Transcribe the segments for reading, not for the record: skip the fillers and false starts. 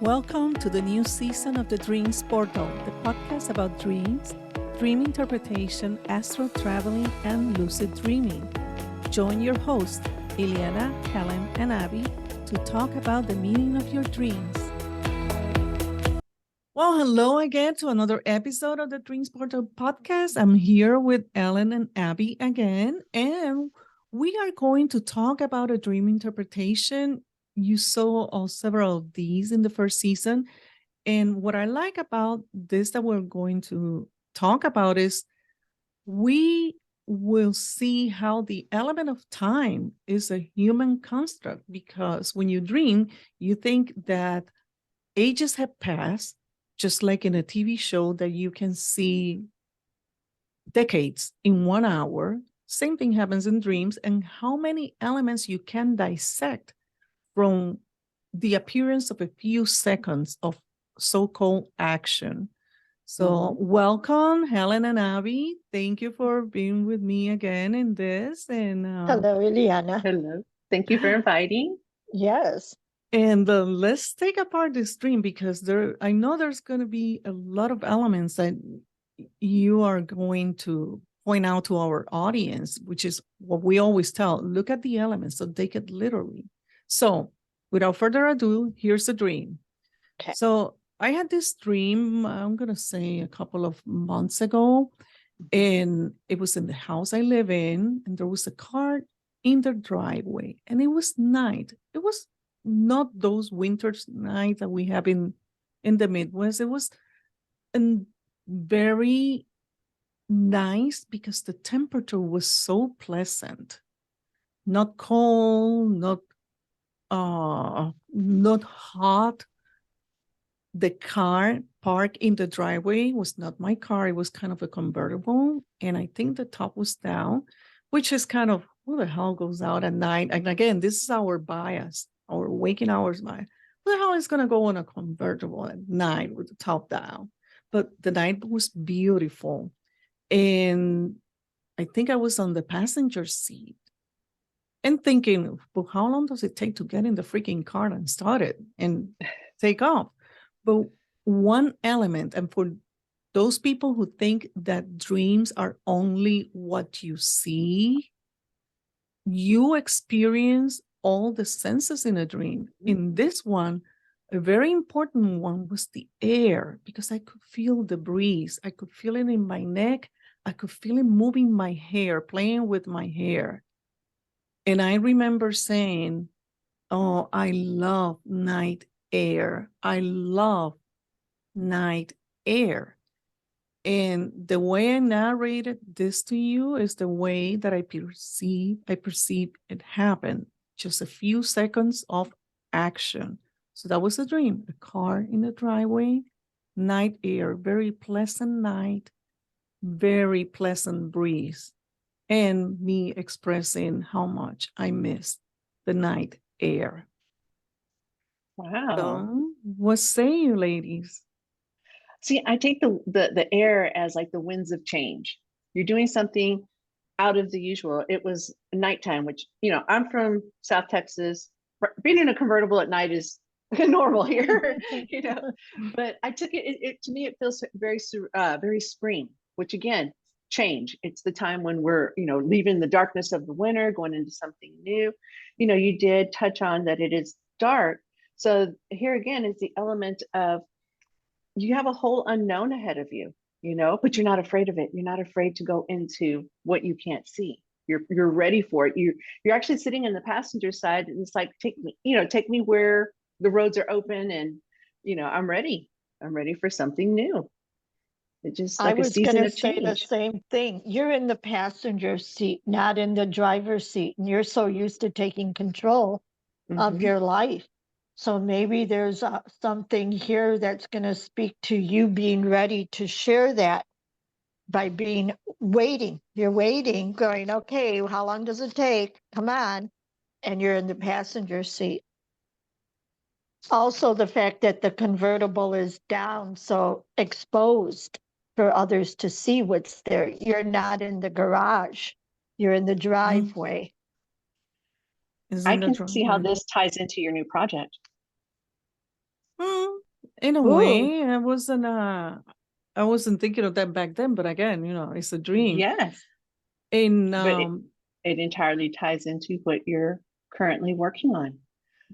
Welcome to the new season of the Dreams Portal, the podcast about dreams, dream interpretation, astral traveling, and lucid dreaming. Join your hosts, Ileana, Helen, and Abby, to talk about the meaning of your dreams. Well, hello again to another episode of the Dreams Portal podcast. I'm here with Ellen and Abby again, and we are going to talk about a dream interpretation. You saw several of these in the first season. And what I like about this that we're going to talk about is we will see how the element of time is a human construct, because when you dream, you think that ages have passed, just like in a TV show that you can see decades in 1 hour. Same thing happens in dreams, and how many elements you can dissect from the appearance of a few seconds of so-called action. So welcome, Helen and Abby. Thank you for being with me again in this. And Hello, Ileana. Hello. Thank you for inviting. Yes. And let's take apart this dream, because I know there's going to be a lot of elements that you are going to point out to our audience, which is what we always tell. Look at the elements, so take it literally. So without further ado, here's the dream. Okay. So I had this dream, I'm going to say a couple of months ago, and it was in the house I live in, and there was a car in the driveway, and it was night. It was not those winter nights that we have in the Midwest. It was very nice because the temperature was so pleasant, not cold, not hot. The car parked in the driveway was not my car. It was kind of a convertible, and I think the top was down, which is kind of, who the hell goes out at night? And again, this is our bias, our waking hours bias. Who the hell is going to go on a convertible at night with the top down? But the night was beautiful, and I think I was on the passenger seat and thinking, well, how long does it take to get in the freaking car and start it and take off? But one element, and for those people who think that dreams are only what you see, you experience all the senses in a dream. In this one, a very important one was the air, because I could feel the breeze. I could feel it in my neck. I could feel it moving my hair, playing with my hair. And I remember saying, oh, I love night air. I love night air. And the way I narrated this to you is the way that I perceive it happen. Just a few seconds of action. So that was a dream. A car in the driveway, night air, very pleasant night, very pleasant breeze, and me expressing how much I missed the night air. Wow. So, what say you, ladies? See, I take the air as like the winds of change. You're doing something out of the usual. It was nighttime, which, I'm from South Texas. Being in a convertible at night is normal here, but I took it to me, it feels very spring, which again, change. It's the time when we're, leaving the darkness of the winter, going into something new. You did touch on that it is dark. So here again is the element of, you have a whole unknown ahead of you, but you're not afraid of it. You're not afraid to go into what you can't see. You're ready for it. You're actually sitting in the passenger side, and it's like, take me where the roads are open, and I'm ready. I'm ready for something new. It's just like I was a season going of to say change. the same thing. You're in the passenger seat, not in the driver's seat, and you're so used to taking control of your life. So maybe there's something here that's going to speak to you being ready to share that by waiting. You're waiting, going, okay, how long does it take? Come on. And you're in the passenger seat. Also, the fact that the convertible is down, so exposed for others to see what's there. You're not in the garage. You're in the driveway. I can see how this ties into your new project. In a Ooh. way, I wasn't thinking of that back then, but again, it's a dream. Yes, And but it entirely ties into what you're currently working on,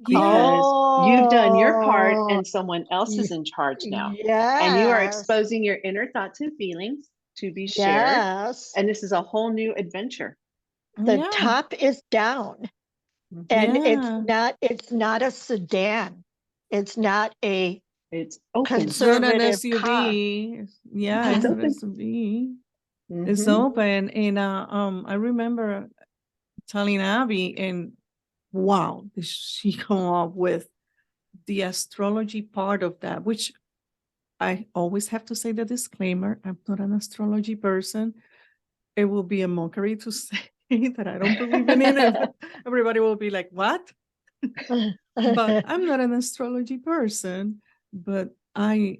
yeah, because you've done your part Oh, and someone else is in charge now. And you are yes, exposing your inner thoughts and feelings to be shared. yes. And this is a whole new adventure. The yeah, top is down, and yeah. it's not a sedan. It's not a It's open. It's not an conservative car. SUV. Yeah, It's it's an open. SUV. It's Mhm. open. And I remember telling Abby, and wow, did she come up with the astrology part of that, which I always have to say the disclaimer, I'm not an astrology person. It will be a mockery to say that I don't believe in it. Everybody will be like, what? But I'm not an astrology person. But I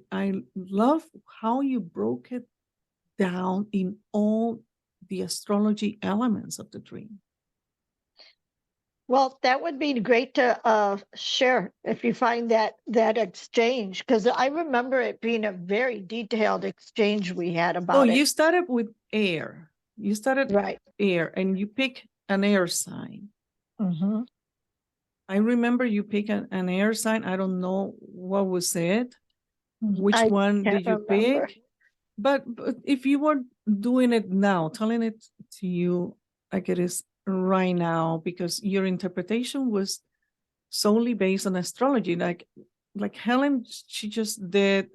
love how you broke it down in all the astrology elements of the dream. Well, that would be great to share if you find that exchange, because I remember it being a very detailed exchange we had Oh, about you it. started with air. You started Right. air, and you pick an air sign. Mm-hmm. I remember you pick an air sign. I don't know what was it. Which I one can't did you remember. pick? But if you were doing it now, telling it to you like it is right now, because your interpretation was solely based on astrology, like Helen, she just did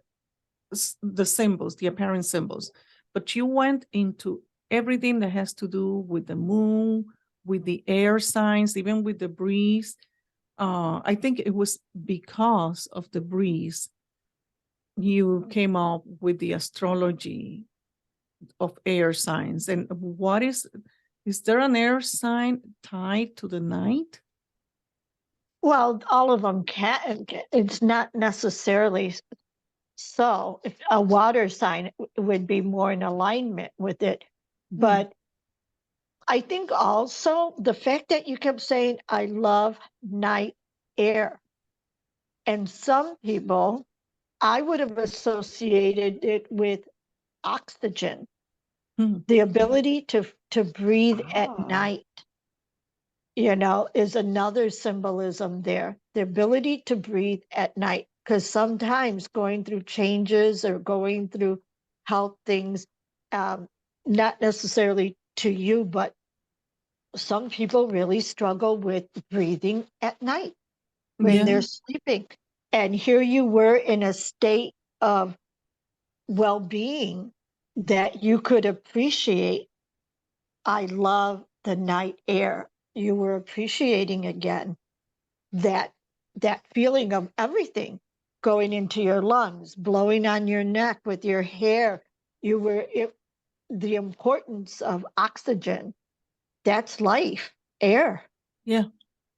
the symbols, the apparent symbols, but you went into everything that has to do with the moon, with the air signs, even with the breeze. I think it was because of the breeze you came up with the astrology of air signs. And what is there an air sign tied to the night? Well, all of them can. It's not necessarily so. If a water sign would be more in alignment with it, but I think also the fact that you kept saying, I love night air. And some people, I would have associated it with oxygen, Hmm. the ability to breathe at Ah, night, is another symbolism there. The ability to breathe at night. Because sometimes going through changes or going through health things, not necessarily to you, but some people really struggle with breathing at night when Yeah, they're sleeping. And here you were in a state of well being that you could appreciate. I love the night air. You were appreciating again that feeling of everything going into your lungs, blowing on your neck with your hair. The importance of oxygen. That's life, air. yeah,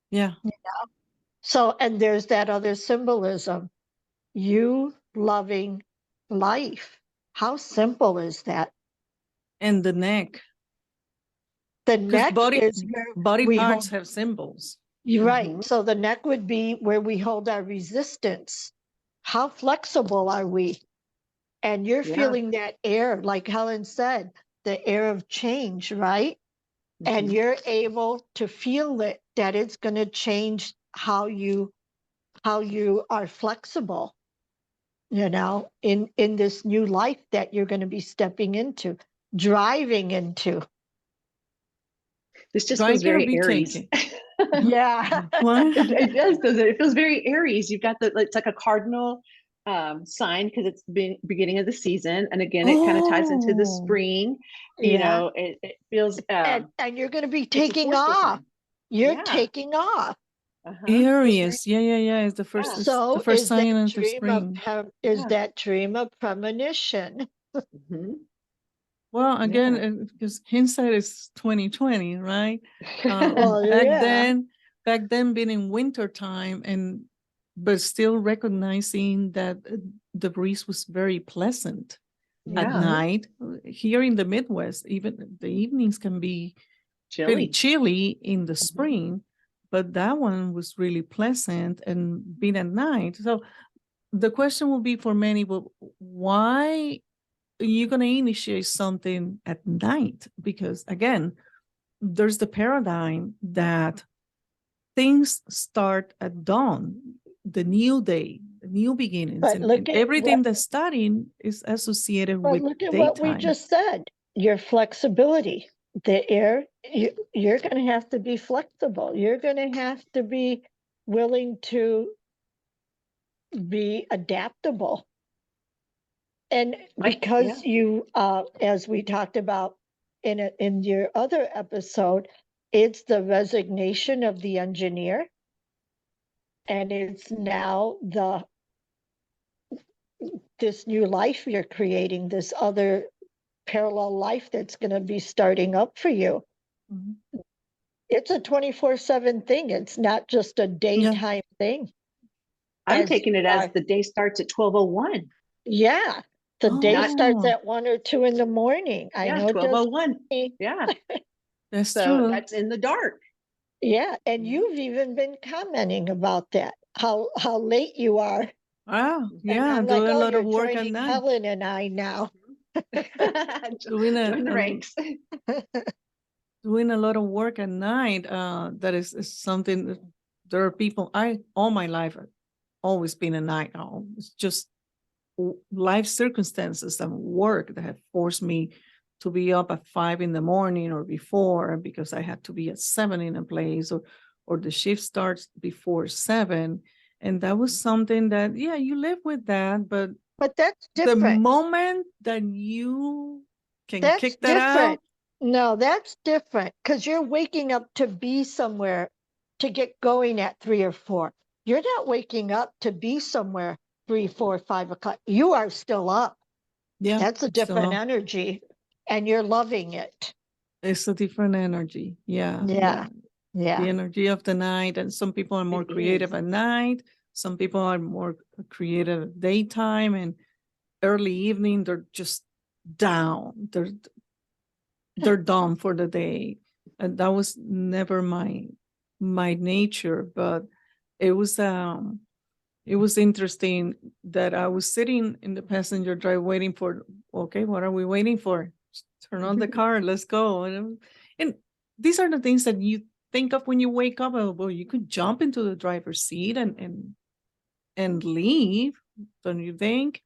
yeah. So, and there's that other symbolism, you loving life. How simple is that? And the neck, The because neck is where body we parts hold, have symbols. you're right. mhm. So the neck would be where we hold our resistance. How flexible are we? And you're Yeah. feeling that air, like Helen said, the air of change, right? And Mhm. you're able to feel it, that it's going to change how you are flexible, in this new life that you're going to be stepping into, driving into. This just feels Striking or very be Aries. taken? Yeah. What? It does, doesn't it? It feels very Aries. You've got it's like a cardinal sign because it's been beginning of the season, and again, it kind of ties into the Oh, spring. Yeah. It feels And you're going to be it's a taking forceful off. sign. You're Yeah. taking off. Uh-huh. Feels very Aries. Yeah, yeah, yeah. yeah. It's the So first sign into spring. is Yeah. that dream of premonition? Hmm. Well, Yeah. again, because hindsight is 2020, right? Well, yeah. Back then being in winter time but still recognizing that the breeze was very pleasant at Yeah. Mhm. night. Here in the Midwest, even the evenings can be pretty Chilly. chilly in the Mhm. spring, but that one was really pleasant and being at night. So the question will be for many, but why are you going to initiate something at night? Because again, there's the paradigm that things start at dawn, the new day, the new beginnings, But and look at everything what, that's studying is associated but with look at what we daytime. just said, your flexibility, the air, you're gonna have to be flexible. You're gonna have to be willing to be adaptable. And because you, as we talked about in your other episode, it's the resignation of the engineer. And it's now this new life you're creating, this other parallel life that's going to be starting up for you. Mhm. It's a 24/7 thing. It's not just a daytime thing. I'm as taking it you as are. the day starts at 12:01. Yeah. The day starts Oh, at 1 or 2 in the morning. I Yeah, know just 12:01. me. Yeah. that's So true. that's in the dark. Yeah. And Mhm. you've even been commenting about that, how late you are. Ah, And yeah, I'm like, doing a oh, lot you're of work at joining night. Helen and I now. Doing Join the ranks. doing a lot of work at night. That is something that there are people. All my life I've always been a night owl. It's just life circumstances and work that have forced me to be up at 5 in the morning or before, because I had to be at 7 in a place, or the shift starts before 7. And that was something that, yeah, you live with that, but But that's the different. moment that you can That's kick that different. out, No, that's different because you're waking up to be somewhere to get going at 3 or 4. You're not waking up to be somewhere 3, 4, 5 o'clock. You are still up. yeah, That's a different so energy and you're loving it. it's a different energy. Yeah, Yeah. the Yeah. energy of the night. And some people are more It creative is. at night. Some people are more creative at daytime, and early evening, they're just down. They're done for the day. And that was never my nature, but it was interesting that I was sitting in the passenger drive waiting for, okay, what are we waiting for? Turn on the car, let's go. And these are the things that you think of when you wake up. Well, you could jump into the driver's seat and leave, don't you think?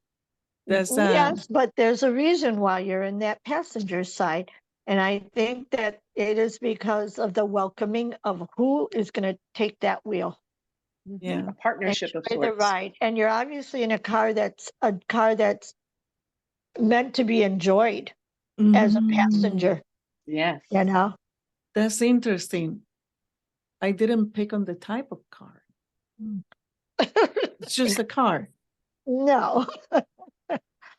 That's Yes, but there's a reason why you're in that passenger side. And I think that it is because of the welcoming of who is going to take that wheel. yeah, A partnership of Enjoy the sorts. ride. And you're obviously in a car that's meant to be enjoyed as a Mhm. passenger, Yes. you know? That's interesting. I didn't pick on the type of car. It's just a car. No.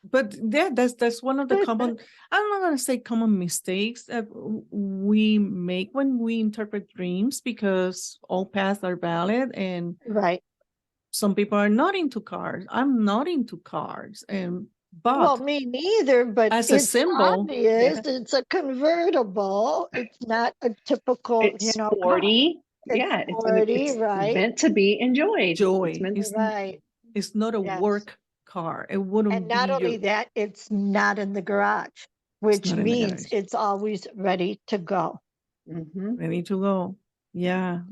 But yeah, that's one of the common, I'm not gonna say common mistakes that we make when we interpret dreams, because all paths are valid, and Right. some people are not into cars. I'm not into cars, and Well, but me neither, but as a it's symbol, obvious. It's a convertible. It's not a typical, It's car. sporty. It's Yeah, sporty, it's right? meant to be enjoyed. It's joy meant is Right. it's not a Yes. work car. It And wouldn't be not only your. that, it's not in the garage, It's which not in the means garage. it's always ready to go. Mhm. Ready to go. Yeah,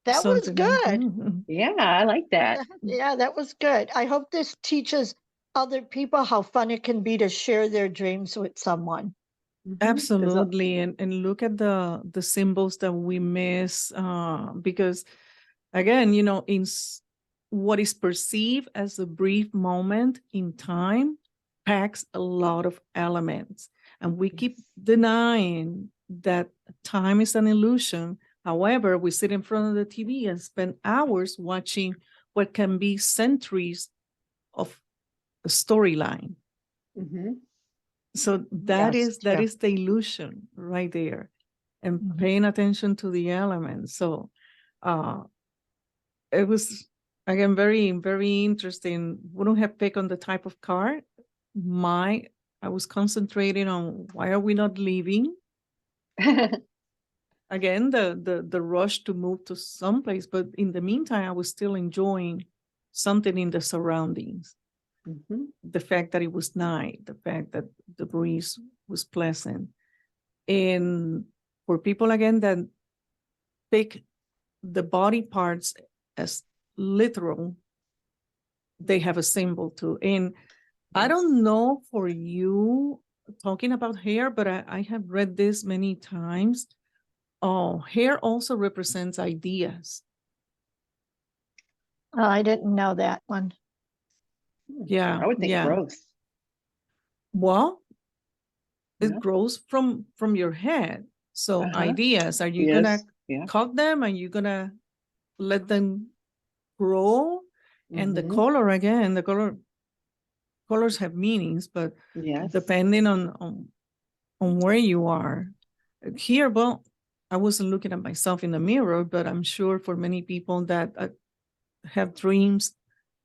That was something like good. that. Yeah, I like that. Yeah, that was good. I hope this teaches other people how fun it can be to share their dreams with someone. Mhm. 'Cause, Absolutely. And look at the symbols that we miss, because again, what is perceived as a brief moment in time packs a lot of elements, and we keep denying that time is an illusion. However, we sit in front of the TV and spend hours watching what can be centuries of a storyline. Mhm. So Yes, that true. is the illusion right there, and Mhm. paying attention to the elements. So uh it was, again, very, very interesting. Wouldn't have picked on the type of car. I was concentrating on why are we not leaving? Again, the rush to move to someplace, but in the meantime, I was still enjoying something in the surroundings. Mhm. The fact that it was night, the fact that the breeze was pleasant. And for people, again, that take the body parts as literal, they have a symbol too. And I don't know for you talking about hair, but I have read this many times. Oh, hair also represents ideas. Oh, I didn't know that one. Yeah. I would think yeah. growth. Well, it Yeah. grows from your head. So Uh-huh. ideas, are you gonna Yes. Yeah. cut them? Are you gonna let them grow? And the Mhm. color, again, colors have meanings, but Yes. depending on where you are. Here, well, I wasn't looking at myself in the mirror, but I'm sure for many people that have dreams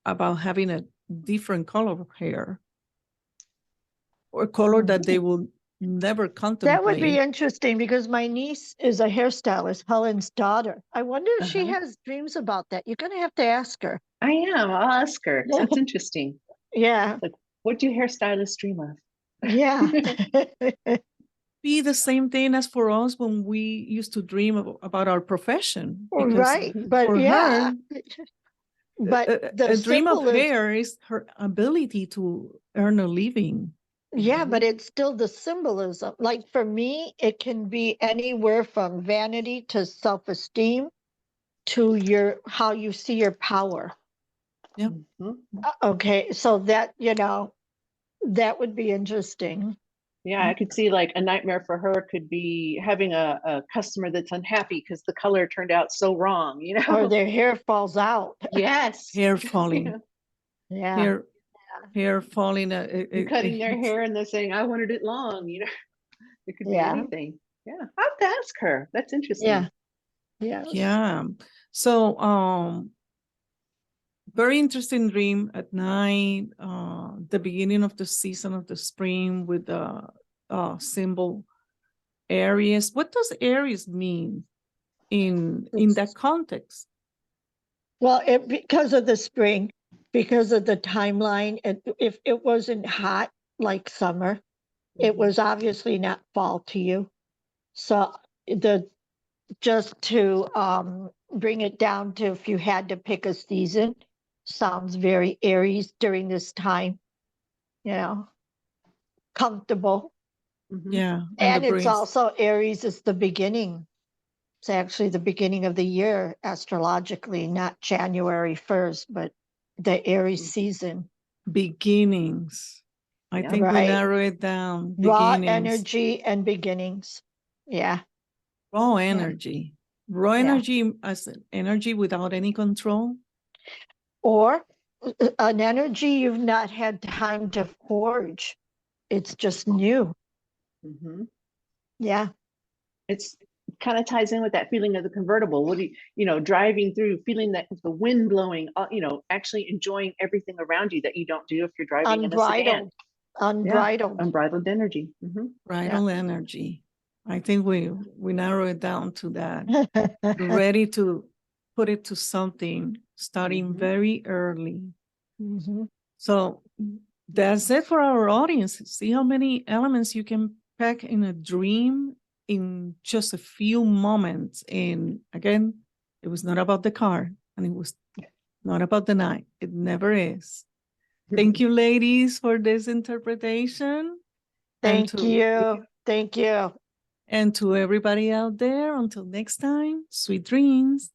about having a different color of hair or color that they will never contemplate. That would be interesting because my niece is a hairstylist, Helen's daughter. I wonder if she Uh-huh. has dreams about that. You're gonna have to ask her. I am. I'll ask her. 'Cause that's interesting. Yeah, Like, what do hairstylists dream of? yeah. Be the same thing as for us when we used to dream about our profession. Because Right, but for yeah. her, But the a dream of symbol is, hair is her ability to earn a living. yeah, but Mhm. it's still the symbolism. Like for me, it can be anywhere from vanity to self-esteem to your how you see your power. Mhm. Okay, so that, that would be interesting. Yeah, I could see like a nightmare for her could be having a customer that's unhappy because the color turned out so wrong, you Or know? their hair falls out. Yes. Hair falling, Yeah. hair falling. You're cutting their hair and they're saying, I wanted it long, you know? It could be Yeah. anything. Yeah. I have to ask her. That's interesting. Yeah. Yes. Yeah. So, very interesting dream at night, the beginning of the season of the spring with the symbol Aries. What does Aries mean in that context? Well, because of the spring, because of the timeline, if it wasn't hot like summer, it Mhm. was obviously not fall to you. So the just to bring it down to if you had to pick a season, sounds very Aries during this time, comfortable. Mhm. Yeah, and the And it's breeze. also Aries is the beginning. It's actually the beginning of the year astrologically, not January 1st, but the Aries season. Beginnings. I Yeah. think we Right. narrow it down. Raw Beginnings. energy and beginnings. Yeah. Raw energy. Raw Yeah. energy as an energy without any control. Or an energy you've not had time to forge. It's just new. Mhm. Yeah. It's kind of ties in with that feeling of the convertible. What do driving through, feeling that the wind blowing, actually enjoying everything around you that you don't do if you're driving in a sedan. Unbridled. Unbridled. Yeah, unbridled energy. Bridal energy. I think we narrow it down to that. Ready to put it to something starting Mhm. very early. Mhm. So that's it for our audience. See how many elements you can pack in a dream in just a few moments. And again, it was not about the car and it was not about the night. It never is. Thank you, ladies, for this interpretation. Thank you. Thank you. And to everybody out there, until next time, sweet dreams.